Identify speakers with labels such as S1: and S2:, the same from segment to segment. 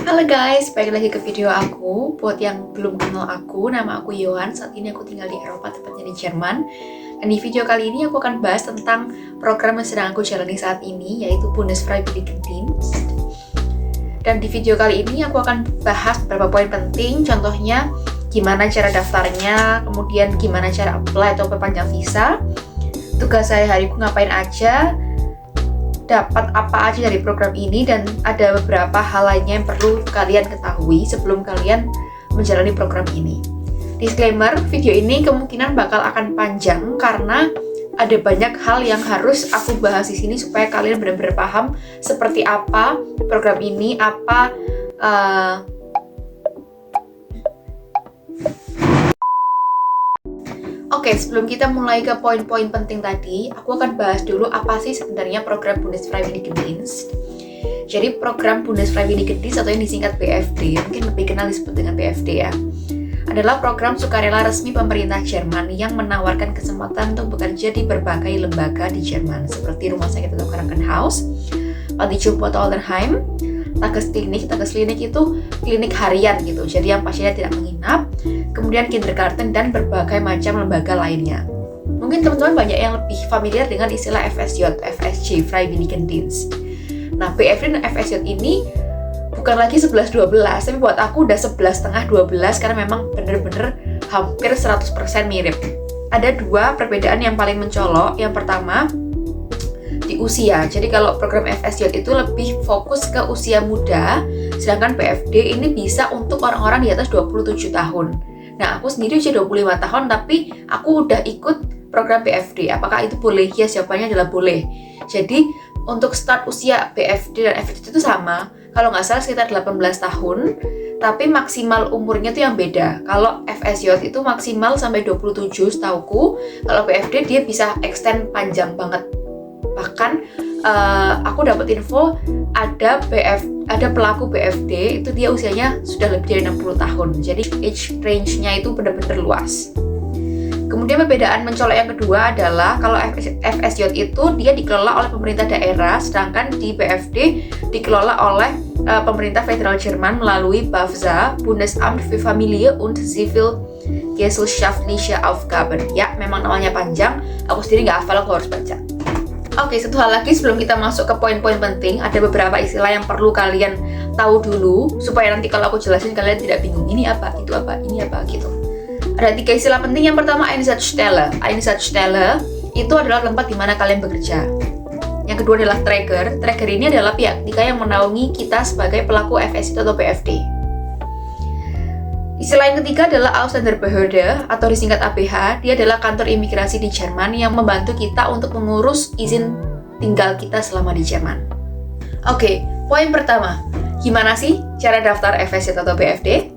S1: Halo guys, balik lagi ke video aku. Buat yang belum kenal aku, nama aku Yohan. Saat ini aku tinggal di Eropa, tepatnya di Jerman. Dan di video kali ini aku akan bahas tentang program yang sedang aku jalani saat ini, yaitu Bundesfreiwilligendienst. Dan di video kali ini aku akan bahas beberapa poin penting, contohnya gimana cara daftarnya, kemudian gimana cara apply atau perpanjang visa, tugas sehari-hariku ngapain aja, dapat apa aja dari program ini, dan ada beberapa hal lainnya yang perlu kalian ketahui sebelum kalian menjalani program ini. Disclaimer, video ini kemungkinan bakal akan panjang karena ada banyak hal yang harus aku bahas di sini supaya kalian benar-benar paham seperti apa program ini, Oke, sebelum kita mulai ke poin-poin penting tadi, aku akan bahas dulu apa sih sebenarnya program Bundesfreiwilligendienst. Jadi program Bundesfreiwilligendienst atau yang disingkat BFD, mungkin lebih kenal disebut dengan BFD ya, adalah program sukarela resmi pemerintah Jerman yang menawarkan kesempatan untuk bekerja di berbagai lembaga di Jerman, seperti rumah sakit atau Krankenhaus, panti jompo atau Altenheim, Tagesklinik itu klinik harian gitu, jadi yang pasiennya tidak menginap, kemudian kindergarten dan berbagai macam lembaga lainnya. Mungkin teman-teman banyak yang lebih familiar dengan istilah FSJ, FSJ, Freiwilligendienst. Nah, BFD dan FSJ ini bukan lagi 11-12, tapi buat aku udah 11,5-12 karena memang bener-bener hampir 100% mirip. Ada dua perbedaan yang paling mencolok. Yang pertama, di usia. Jadi kalau program FSJ itu lebih fokus ke usia muda, sedangkan BFD ini bisa untuk orang-orang di atas 27 tahun. Nah, aku sendiri usia 25 tahun, tapi aku udah ikut program BFD. Apakah itu boleh? Ya, jawabannya adalah boleh. Jadi, untuk start usia BFD dan FSJ itu sama. Kalau nggak salah sekitar 18 tahun, tapi maksimal umurnya itu yang beda. Kalau FSJ itu maksimal sampai 27 setauku, kalau BFD dia bisa extend panjang banget. Bahkan aku dapat info ada pelaku BFD itu dia usianya sudah lebih dari 60 tahun. Jadi age range-nya itu benar-benar luas. Kemudian perbedaan mencolok yang kedua adalah kalau FSJ itu dia dikelola oleh pemerintah daerah, sedangkan di BFD dikelola oleh pemerintah federal Jerman melalui BAFSA, Bundesamt für Familie und Zivilgesellschaftliche Aufgaben. Ya, memang namanya panjang, aku sendiri nggak hafal, aku harus baca. Oke, satu hal lagi sebelum kita masuk ke poin-poin penting, ada beberapa istilah yang perlu kalian tahu dulu supaya nanti kalau aku jelasin kalian tidak bingung ini apa, itu apa, ini apa gitu. Ada 3 istilah penting. Yang pertama Einsatzstelle. Einsatzstelle itu adalah tempat di mana kalian bekerja. Yang kedua adalah Träger. Träger ini adalah pihak ketiga yang menaungi kita sebagai pelaku FSJ atau BFD. Istilah yang ketiga adalah Ausländerbehörde atau disingkat ABH. Dia adalah kantor imigrasi di Jerman yang membantu kita untuk mengurus izin tinggal kita selama di Jerman. Oke, poin pertama. Gimana sih cara daftar FSJ atau BFD?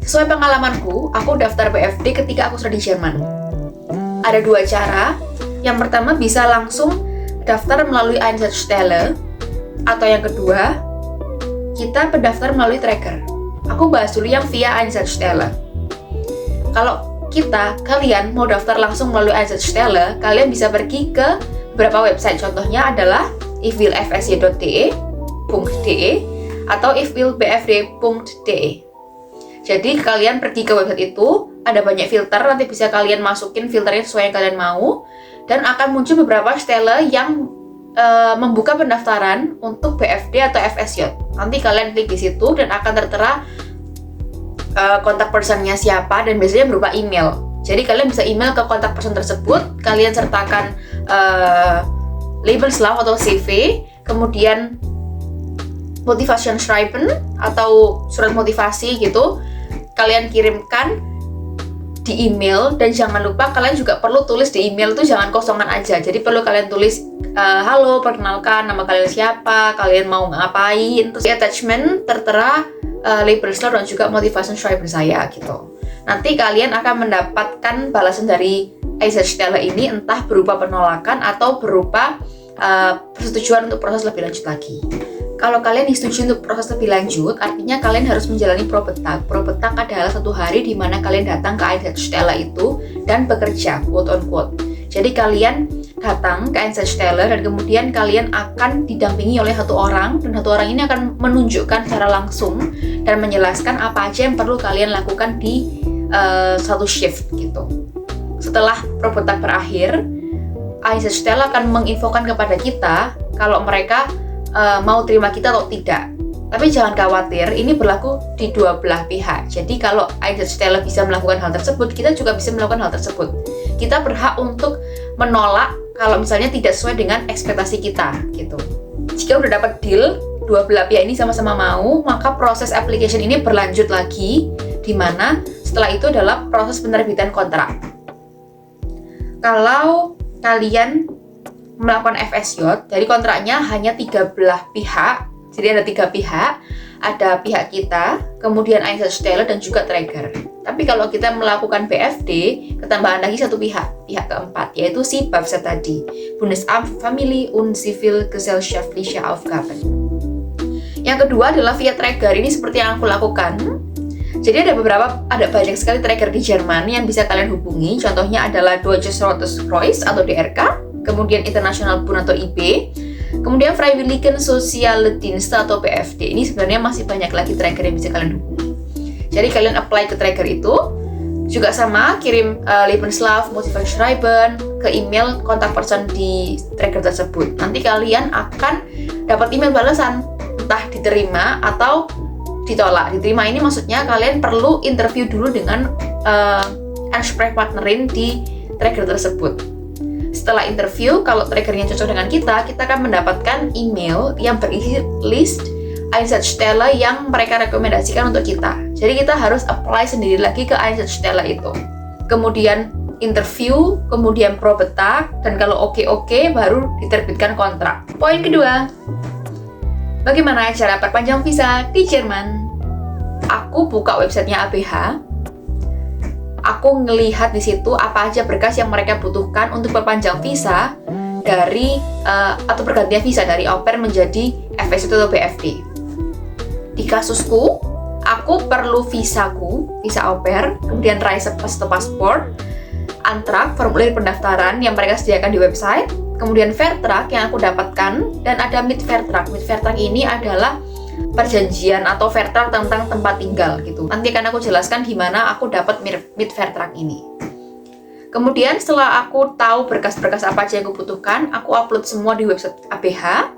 S1: Sesuai pengalamanku, aku daftar BFD ketika aku sudah di Jerman. Ada 2 cara. Yang pertama bisa langsung daftar melalui Einsatzstelle, atau yang kedua, kita pendaftar melalui Träger. Aku bahas dulu yang via Einsatzstelle. Kalau kalian mau daftar langsung melalui Einsatzstelle, kalian bisa pergi ke beberapa website. Contohnya adalah ifwillfsj.de atau ifwillbfd.de. Jadi kalian pergi ke website itu, ada banyak filter, nanti bisa kalian masukin filternya sesuai yang kalian mau, dan akan muncul beberapa stelle yang membuka pendaftaran untuk BFD atau FSJ. Nanti kalian klik di situ dan akan tertera kontak personnya siapa, dan biasanya berupa email. Jadi kalian bisa email ke kontak person tersebut, kalian sertakan Lebenslauf atau CV, kemudian Motivationsschreiben atau surat motivasi gitu, kalian kirimkan di email. Dan jangan lupa kalian juga perlu tulis di email itu jangan kosongan aja. Jadi perlu kalian tulis halo, perkenalkan nama kalian siapa, kalian mau ngapain, terus di attachment tertera Lebenslauf dan juga Motivationsschreiben saya gitu. Nanti kalian akan mendapatkan balasan dari Einsatzstelle ini, entah berupa penolakan atau berupa persetujuan untuk proses lebih lanjut lagi. Kalau kalian disetujui untuk proses lebih lanjut, artinya kalian harus menjalani Probetag. Probetag adalah 1 hari di mana kalian datang ke Einsatzstelle itu dan bekerja, quote on quote. Jadi kalian datang ke Einsatzstelle dan kemudian kalian akan didampingi oleh satu orang, dan satu orang ini akan menunjukkan secara langsung dan menjelaskan apa aja yang perlu kalian lakukan di satu shift gitu. Setelah Probetag berakhir, Einsatzstelle akan menginfokan kepada kita kalau mereka mau terima kita atau tidak. Tapi jangan khawatir, ini berlaku di dua belah pihak. Jadi kalau Einsatzstelle bisa melakukan hal tersebut, kita juga bisa melakukan hal tersebut. Kita berhak untuk menolak kalau misalnya tidak sesuai dengan ekspektasi kita gitu. Jika udah dapat deal, dua belah pihak ini sama-sama mau, maka proses application ini berlanjut lagi, di mana setelah itu adalah proses penerbitan kontrak. Kalau kalian melakukan FSJ, dari kontraknya hanya 3 belah pihak. Jadi ada 3 pihak, ada pihak kita, kemudian Einsatzstelle dan juga Träger. Tapi kalau kita melakukan BFD, ketambahan lagi satu pihak keempat, yaitu si BAFSA tadi, Bundesamt Familie und Zivilgesellschaftliche Aufgaben. Yang kedua adalah via Träger. Ini seperti yang aku lakukan. Jadi ada banyak sekali Träger di Jerman yang bisa kalian hubungi. Contohnya adalah Deutsches Rotes Kreuz atau DRK, kemudian International Bund atau IB, kemudian Freiwilligen Sozialdienste atau BFD. Ini sebenarnya masih banyak lagi Träger yang bisa kalian hubungi. Jadi kalian apply ke Träger itu, juga sama, kirim Lebenslauf, Motivationsschreiben ke email kontak person di Träger tersebut. Nanti kalian akan dapat email balasan, entah diterima atau ditolak. Diterima ini maksudnya kalian perlu interview dulu dengan Ansprechpartnerin di Träger tersebut. Setelah interview, kalau Trägernya cocok dengan kita akan mendapatkan email yang berisi list Einsatzstelle yang mereka rekomendasikan untuk kita. Jadi kita harus apply sendiri lagi ke Einsatzstelle itu. Kemudian interview, kemudian Probetag, dan kalau oke baru diterbitkan kontrak. Poin kedua, bagaimana cara perpanjang visa di Jerman? Aku buka websitenya ABH. Aku ngelihat di situ apa aja berkas yang mereka butuhkan untuk perpanjang visa dari atau pergantian visa dari au pair menjadi FSJ atau BFD. Di kasusku, aku perlu visa au pair, kemudian Reisepass atau paspor, Antrag, formulir pendaftaran yang mereka sediakan di website, kemudian Vertrag yang aku dapatkan, dan ada Mietvertrag. Mietvertrag ini adalah perjanjian atau Vertrag tentang tempat tinggal gitu. Nanti akan aku jelaskan gimana aku dapat Mietvertrag ini. Kemudian setelah aku tahu berkas-berkas apa aja yang aku butuhkan, aku upload semua di website ABH,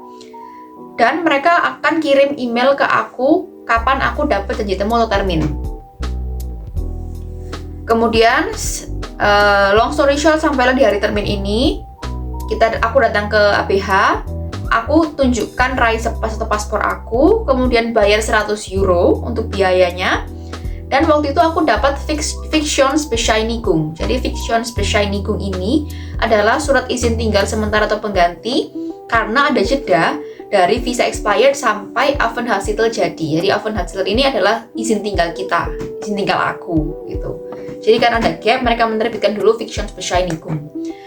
S1: dan mereka akan kirim email ke aku kapan aku dapat janji temu atau termin. Kemudian long story short, sampailah di hari termin ini, aku datang ke ABH, aku tunjukkan Reisepass atau paspor aku, kemudian bayar 100 euro untuk biayanya, dan waktu itu aku dapat Fiktionsbescheinigung. Jadi Fiktionsbescheinigung ini adalah surat izin tinggal sementara atau pengganti karena ada jeda dari visa expired sampai Aufenthaltstitel jadi. Jadi Aufenthaltstitel ini adalah izin tinggal kita, izin tinggal aku gitu. Jadi karena ada gap, mereka menerbitkan dulu Fiktionsbescheinigung.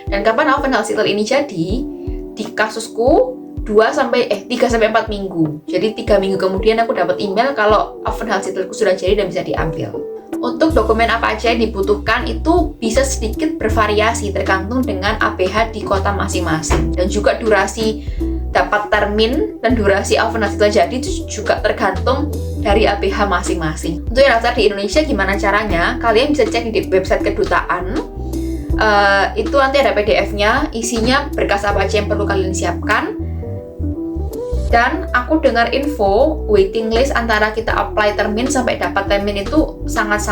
S1: Dan kapan Aufenthaltstitel ini jadi? Di kasusku 3 sampai 4 minggu. Jadi 3 minggu kemudian aku dapat email kalau Aufenthaltstitelku sudah jadi dan bisa diambil. Untuk dokumen apa aja yang dibutuhkan itu bisa sedikit bervariasi tergantung dengan ABH di kota masing-masing, dan juga durasi dapat termin dan durasi Aufenthaltstitel jadi itu juga tergantung dari ABH masing-masing. Untuk yang daftar di Indonesia gimana caranya? Kalian bisa cek di website kedutaan. Itu nanti ada PDF-nya, isinya berkas apa aja yang perlu kalian siapkan. Dan aku dengar info waiting list antara kita apply termin sampai dapat termin itu sangat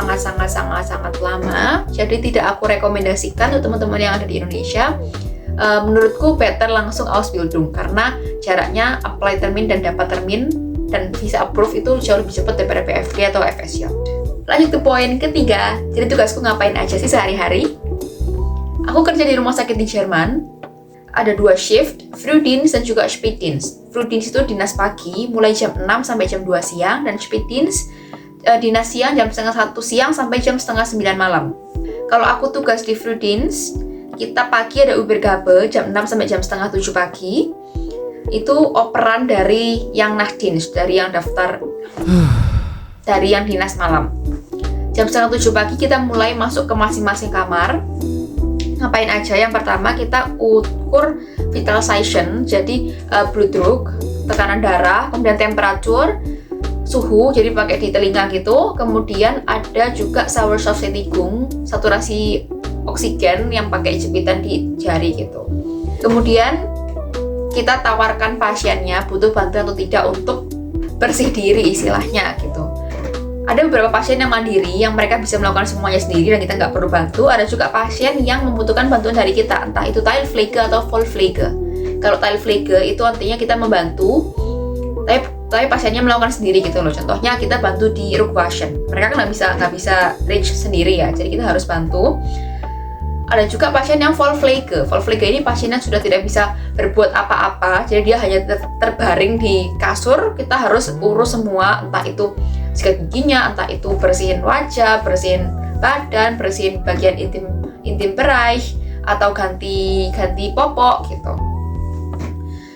S1: lama. Jadi tidak aku rekomendasikan untuk teman-teman yang ada di Indonesia. Menurutku better langsung Ausbildung karena jaraknya apply termin dan dapat termin dan visa approve itu jauh lebih cepat daripada BFD atau FSJ. Lanjut ke poin ketiga. Jadi tugasku ngapain aja sih sehari-hari? Aku kerja di rumah sakit di Jerman. Ada 2 shift, Frühdienst dan juga Spätdienst. Frühdienst itu dinas pagi, mulai jam 6 sampai jam 2 siang, dan Spätdienst dinas siang jam setengah 1 siang sampai jam setengah 9 malam. Kalau aku tugas di Frühdienst, kita pagi ada Übergabe jam 6 sampai jam setengah 7 pagi. Itu operan dari yang Nachtdienst, dari yang daftar, dari yang dinas malam. Jam setengah 7 pagi kita mulai masuk ke masing-masing kamar. Ngapain aja? Yang pertama kita ukur vital sign, jadi blood drug, tekanan darah, kemudian temperatur, suhu, jadi pakai di telinga gitu. Kemudian ada juga Sauerstoffsättigung, saturasi oksigen yang pakai jepitan di jari gitu. Kemudian kita tawarkan pasiennya butuh bantuan atau tidak untuk bersih diri istilahnya gitu. Ada beberapa pasien yang mandiri yang mereka bisa melakukan semuanya sendiri dan kita nggak perlu bantu. Ada juga pasien yang membutuhkan bantuan dari kita, entah itu Teilpflege atau Vollpflege. Kalau Teilpflege itu artinya kita membantu, tapi pasiennya melakukan sendiri gitu loh. Contohnya kita bantu di Rückwaschen. Mereka kan nggak bisa reach sendiri ya, jadi kita harus bantu. Ada juga pasien yang Vollpflege. Vollpflege ini pasien yang sudah tidak bisa berbuat apa-apa, jadi dia hanya terbaring di kasur. Kita harus urus semua, entah itu sikat giginya, entah itu bersihin wajah, bersihin badan, bersihin bagian intim berais, atau ganti popok gitu.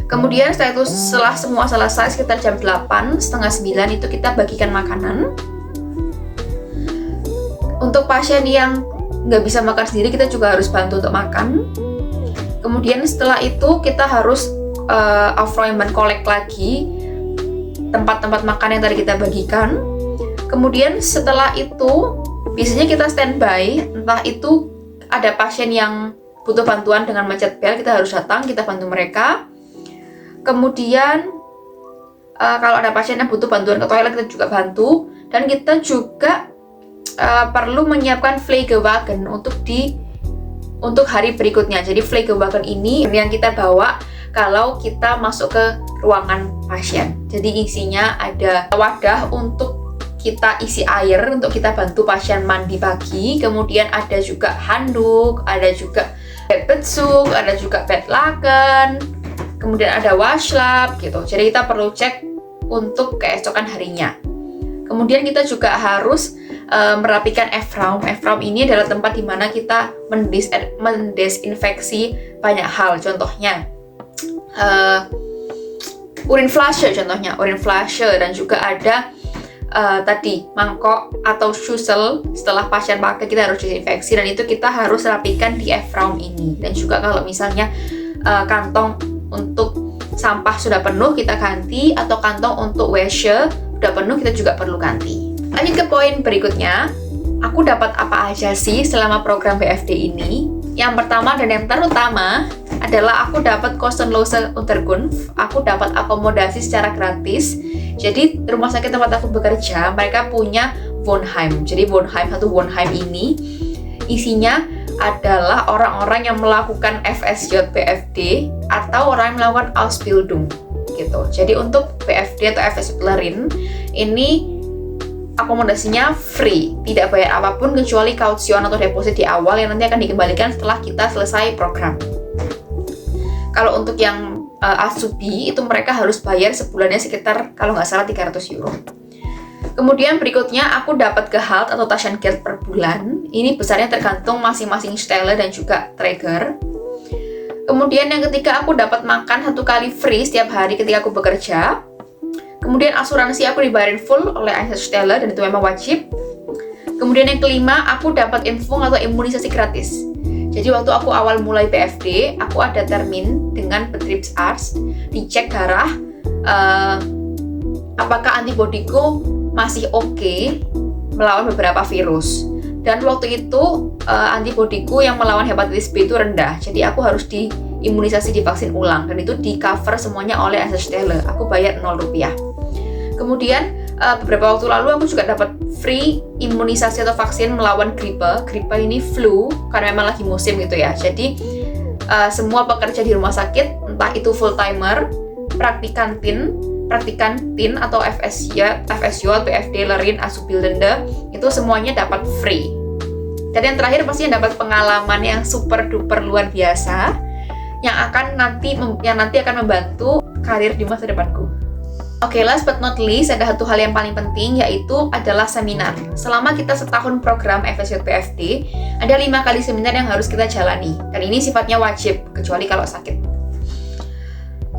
S1: Kemudian setelah semua selesai sekitar jam 8, setengah 9 itu kita bagikan makanan. Untuk pasien yang nggak bisa makan sendiri, kita juga harus bantu untuk makan. Kemudian setelah itu kita harus aufräumen, collect lagi tempat-tempat makan yang tadi kita bagikan. Kemudian setelah itu biasanya kita standby, entah itu ada pasien yang butuh bantuan dengan mencet bel, kita harus datang, kita bantu mereka. Kemudian kalau ada pasien yang butuh bantuan ke toilet, kita juga bantu. Dan kita juga perlu menyiapkan Pflegewagen untuk hari berikutnya. Jadi Pflegewagen ini yang kita bawa kalau kita masuk ke ruangan pasien. Jadi isinya ada wadah untuk kita isi air, untuk kita bantu pasien mandi pagi. Kemudian ada juga handuk, ada juga bedbezug, ada juga bedlaken, kemudian ada washlab gitu. Jadi kita perlu cek untuk keesokan harinya. Kemudian kita juga harus merapikan F-Raum. F-Raum ini adalah tempat di mana kita mendesinfeksi banyak hal. Contohnya Urinflasche, dan juga ada tadi mangkok atau Schüssel. Setelah pasien pakai kita harus desinfeksi, dan itu kita harus rapikan di F-Raum ini. Dan juga kalau misalnya kantong untuk sampah sudah penuh kita ganti, atau kantong untuk Wäsche sudah penuh kita juga perlu ganti. Lanjut ke poin berikutnya, aku dapat apa aja sih selama program BFD ini? Yang pertama dan yang terutama adalah aku dapat kostenlose Unterkunft, aku dapat akomodasi secara gratis. Jadi rumah sakit tempat aku bekerja, mereka punya Wohnheim. Jadi satu Wohnheim ini isinya adalah orang-orang yang melakukan FSJ BFD atau orang yang melakukan Ausbildung gitu. Jadi untuk BFD atau FSJ Lerin ini akomodasinya free, tidak bayar apapun kecuali kausion atau deposit di awal yang nanti akan dikembalikan setelah kita selesai program. Kalau untuk yang Azubi itu mereka harus bayar sebulannya sekitar kalau nggak salah 300 euro. Kemudian berikutnya aku dapat Gehalt atau Taschengeld per bulan. Ini besarnya tergantung masing-masing Stelle dan juga Träger. Kemudian yang ketiga aku dapat makan 1 kali free setiap hari ketika aku bekerja. Kemudian asuransi aku dibayarin full oleh Einsatzstelle dan itu memang wajib. Kemudian yang kelima, aku dapat Impfung atau imunisasi gratis. Jadi waktu aku awal mulai BFD, aku ada termin dengan Betriebsarzt, dicek darah, apakah antibodiku masih oke melawan beberapa virus. Dan waktu itu antibodiku yang melawan hepatitis B itu rendah, jadi aku harus diimunisasi, divaksin ulang, dan itu di cover semuanya oleh Einsatzstelle. Aku bayar 0 rupiah. Kemudian beberapa waktu lalu aku juga dapat free imunisasi atau vaksin melawan gripe. Gripe ini flu karena memang lagi musim gitu ya. Jadi semua pekerja di rumah sakit, entah itu full timer, praktikantin atau FSJ, BFD, Lerin, Azubildende, itu semuanya dapat free. Dan yang terakhir pasti dapat pengalaman yang super duper luar biasa yang nanti akan membantu karir di masa depanku. Oke, last but not least, ada satu hal yang paling penting, yaitu adalah seminar. Selama kita setahun program FSJ BFD, ada 5 kali seminar yang harus kita jalani. Dan ini sifatnya wajib, kecuali kalau sakit.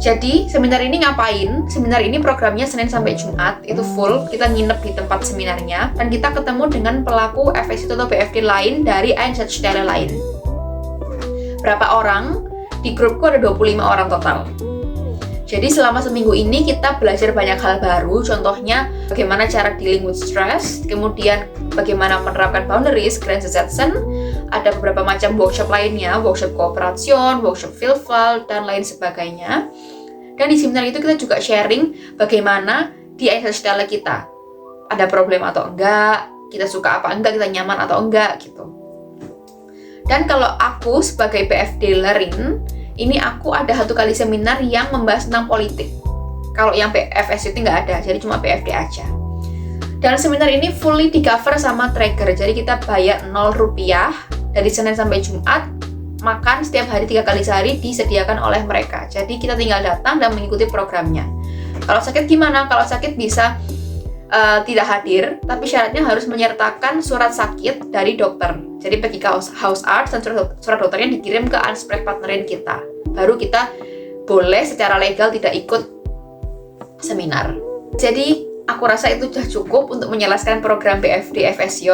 S1: Jadi, seminar ini ngapain? Seminar ini programnya Senin sampai Jumat, itu full. Kita nginep di tempat seminarnya, dan kita ketemu dengan pelaku FSJ atau BFD lain dari Einsatzstelle lain. berapa orang, di grupku ada 25 orang total. Jadi selama seminggu ini kita belajar banyak hal baru, contohnya bagaimana cara dealing with stress, kemudian bagaimana menerapkan boundaries, Grenze-Setzen, ada beberapa macam workshop lainnya, workshop kooperasi, workshop Vielfalt, dan lain sebagainya. Dan di seminar itu kita juga sharing bagaimana di Einsatzstelle kita. Ada problem atau enggak, kita suka apa enggak, kita nyaman atau enggak, gitu. Dan kalau aku sebagai PFD Lerin, ini aku ada 1 kali seminar yang membahas tentang politik. Kalau yang PFS itu nggak ada, jadi cuma PFD aja. Dan seminar ini fully di cover sama Traeger, jadi kita bayar Rp0 dari Senin sampai Jumat, makan setiap hari 3 kali sehari disediakan oleh mereka. Jadi kita tinggal datang dan mengikuti programnya. Kalau sakit gimana? Kalau sakit bisa tidak hadir, tapi syaratnya harus menyertakan surat sakit dari dokter. Jadi pergi ke Hausarzt dan surat dokternya dikirim ke Ansprechpartnerin kita. Baru kita boleh secara legal tidak ikut seminar. Jadi aku rasa itu sudah cukup untuk menjelaskan program PFD FSJ.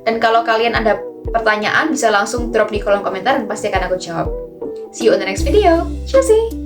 S1: Dan kalau kalian ada pertanyaan bisa langsung drop di kolom komentar dan pasti akan aku jawab. See you on the next video. Tschüssi!